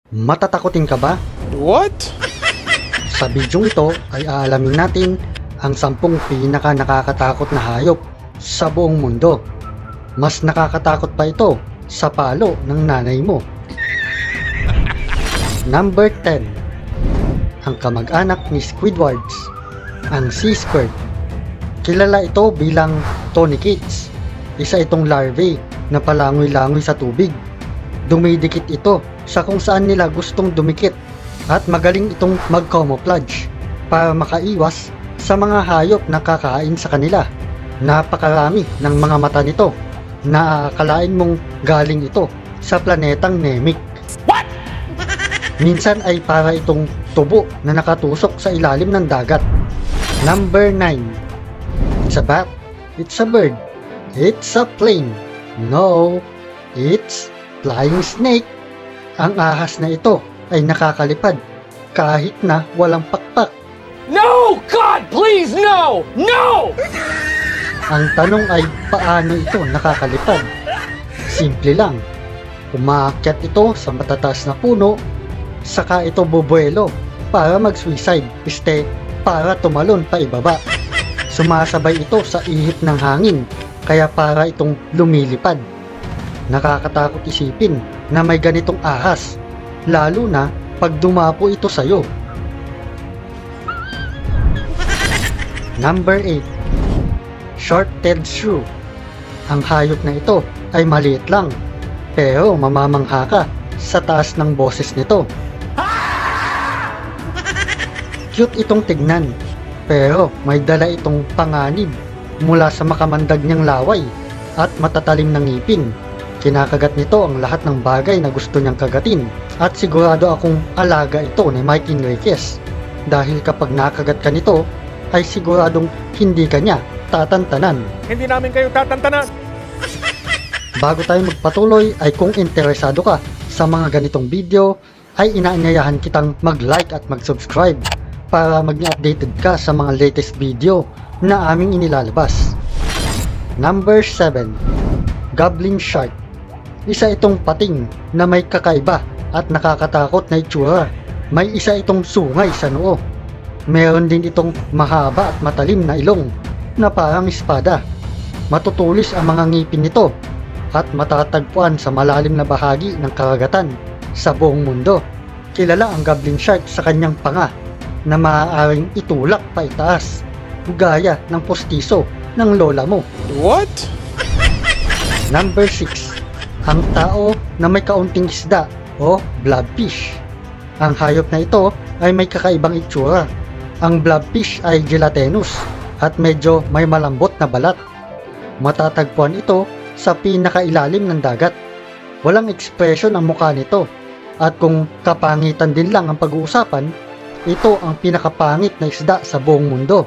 Matatakotin ka ba? What? Sa bidyong ito ay aalamin natin ang 10 pinaka nakakatakot na hayop sa buong mundo. Mas nakakatakot pa ito sa palo ng nanay mo. Number 10. Ang kamag-anak ni Squidwards, ang sea squirt. Kilala ito bilang tunicates. Isa itong larvae na palangoy-langoy sa tubig. Dumidikit ito sa kung saan nila gustong dumikit at magaling itong mag-camouflage para makaiwas sa mga hayop na kakain sa kanila. Napakarami ng mga mata nito na akalain mong galing ito sa planetang Namek. What? Minsan ay para itong tubo na nakatusok sa ilalim ng dagat. Number 9. It's a bat. It's a bird. It's a plane. No, it's flying snake. Ang ahas na ito ay nakakalipad kahit na walang pakpak. No! God, please, no! No! Ang tanong ay paano ito nakakalipad? Simple lang. Umaakyat ito sa matataas na puno, saka ito bubuelo para mag-suicide, para tumalon pa ibaba. Sumasabay ito sa ihip ng hangin, kaya para itong lumilipad. Nakakatakot isipin na may ganitong ahas, lalo na pag dumapo ito sa'yo. Number 8. Short-tailed shrew. Ang hayop na ito ay maliit lang, pero mamamangha ka sa taas ng boses nito. Cute itong tignan, pero may dala itong panganib mula sa makamandag niyang laway at matatalim ng ngipin. Kinakagat nito ang lahat ng bagay na gusto niyang kagatin, at sigurado akong alaga ito ni Mike Enriquez, dahil kapag nakagat ka nito ay siguradong hindi ka niya tatantanan. Hindi namin kayo tatantanan. Bago tayo magpatuloy ay kung interesado ka sa mga ganitong video ay inaanyayahan kitang mag-like at mag-subscribe para maging updated ka sa mga latest video na aming inilalabas. Number 7. Goblin shark. Isa itong pating na may kakaiba at nakakatakot na itsura. May isa itong sungay sa noo. Meron din itong mahaba at matalim na ilong na parang espada. Matutulis ang mga ngipin nito at matatagpuan sa malalim na bahagi ng karagatan sa buong mundo. Kilala ang goblin shark sa kanyang panga na maaaring itulak pa itaas, gaya ng postiso ng lola mo. What? Number 6. Ang tao na may kaunting isda o blobfish. Ang hayop na ito ay may kakaibang itsura. Ang blobfish ay gelatinous at medyo may malambot na balat. Matatagpuan ito sa pinakailalim ng dagat. Walang ekspresyon ang mukha nito, at kung kapangitan din lang ang pag-uusapan, ito ang pinakapangit na isda sa buong mundo.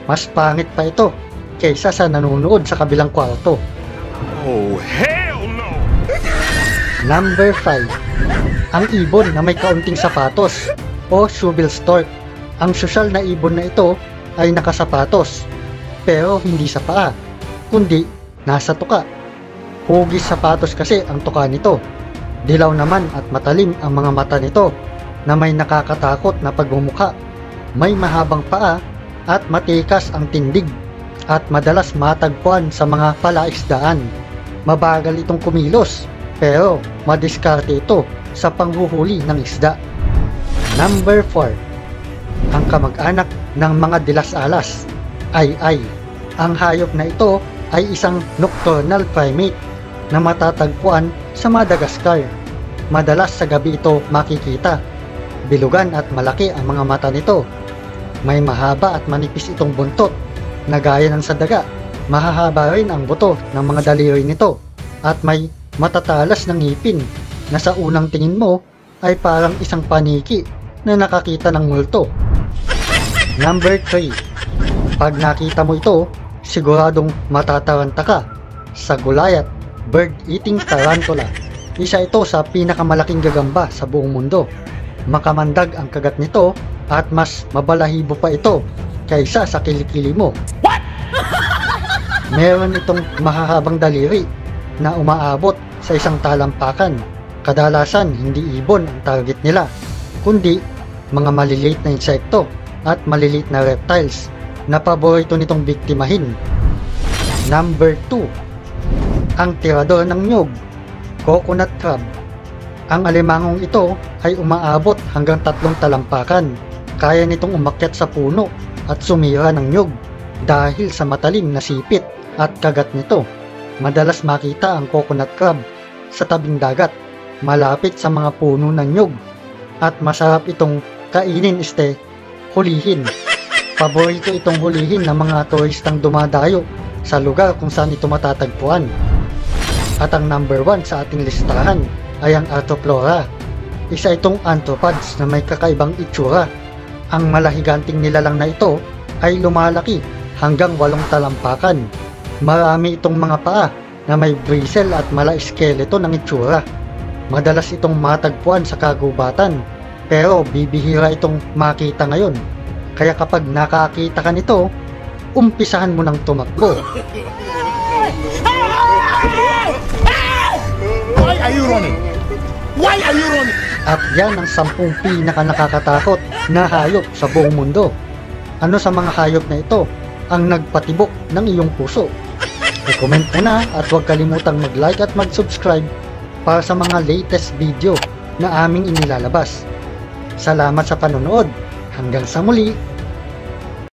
Mas pangit pa ito kaysa sa nanonood sa kabilang kwarto. Oh, hell no! Number 5. Ang ibon na may kaunting sapatos o shovel stork. Ang sosyal na ibon na ito ay nakasapatos, pero hindi sa paa, kundi nasa tuka. Hugis sapatos kasi ang tuka nito. Dilaw naman at matalim ang mga mata nito na may nakakatakot na pagmumukha. May mahabang paa at matikas ang tindig, at madalas matagpuan sa mga palaisdaan. Mabagal itong kumilos, pero madiskarte ito sa panghuhuli ng isda. Number 4. Ang kamag-anak ng mga dilas-alas, ay. Ang hayop na ito ay isang nocturnal primate na matatagpuan sa Madagascar. Madalas sa gabi ito makikita. Bilugan at malaki ang mga mata nito. May mahaba at manipis itong buntot na gaya ng sa daga. Mahahaba rin ang buto ng mga daliri nito, at may matatalas ng ngipin na sa unang tingin mo ay parang isang paniki na nakakita ng multo. Number 3. Pag nakita mo ito, siguradong matataranta ka sa Goliath bird-eating tarantula. Isa ito sa pinakamalaking gagamba sa buong mundo. Makamandag ang kagat nito at mas mabalahibo pa ito kaysa sa kilikili mo. What? Meron itong mahahabang daliri na umaabot sa isang talampakan, Kadalasan hindi ibon ang target nila, kundi mga maliliit na insekto at maliliit na reptiles na paborito nitong biktimahin. Number 2. Ang tirador ng niyog, coconut crab. Ang alimangong ito ay umaabot hanggang 3 talampakan. Kaya nitong umakyat sa puno at sumira ng niyog dahil sa matalim na sipit at kagat nito. Madalas makita ang coconut crab sa tabing dagat, malapit sa mga puno ng niyog, at masarap itong kainin hulihin. Paborito itong hulihin ng mga turistang dumadayo sa lugar kung saan ito matatagpuan. At ang number 1 sa ating listahan ay ang Arthroplora. Isa itong arthropods na may kakaibang itsura. Ang malahiganting nilalang na ito ay lumalaki hanggang 8 talampakan. Marami itong mga paa na may bristle at mala-skeleton ng itsura. Madalas itong matagpuan sa kagubatan, pero bibihira itong makita ngayon. Kaya kapag nakakita ka nito, umpisahan mo ng tumakbo. Why are you running? Why are you running? At yan ang 10 pinaka-nakakatakot na hayop sa buong mundo. Ano sa mga hayop na ito ang nagpatibok ng iyong puso? I-comment mo na at huwag kalimutang mag-like at mag-subscribe para sa mga latest video na aming inilalabas. Salamat sa panonood. Hanggang sa muli.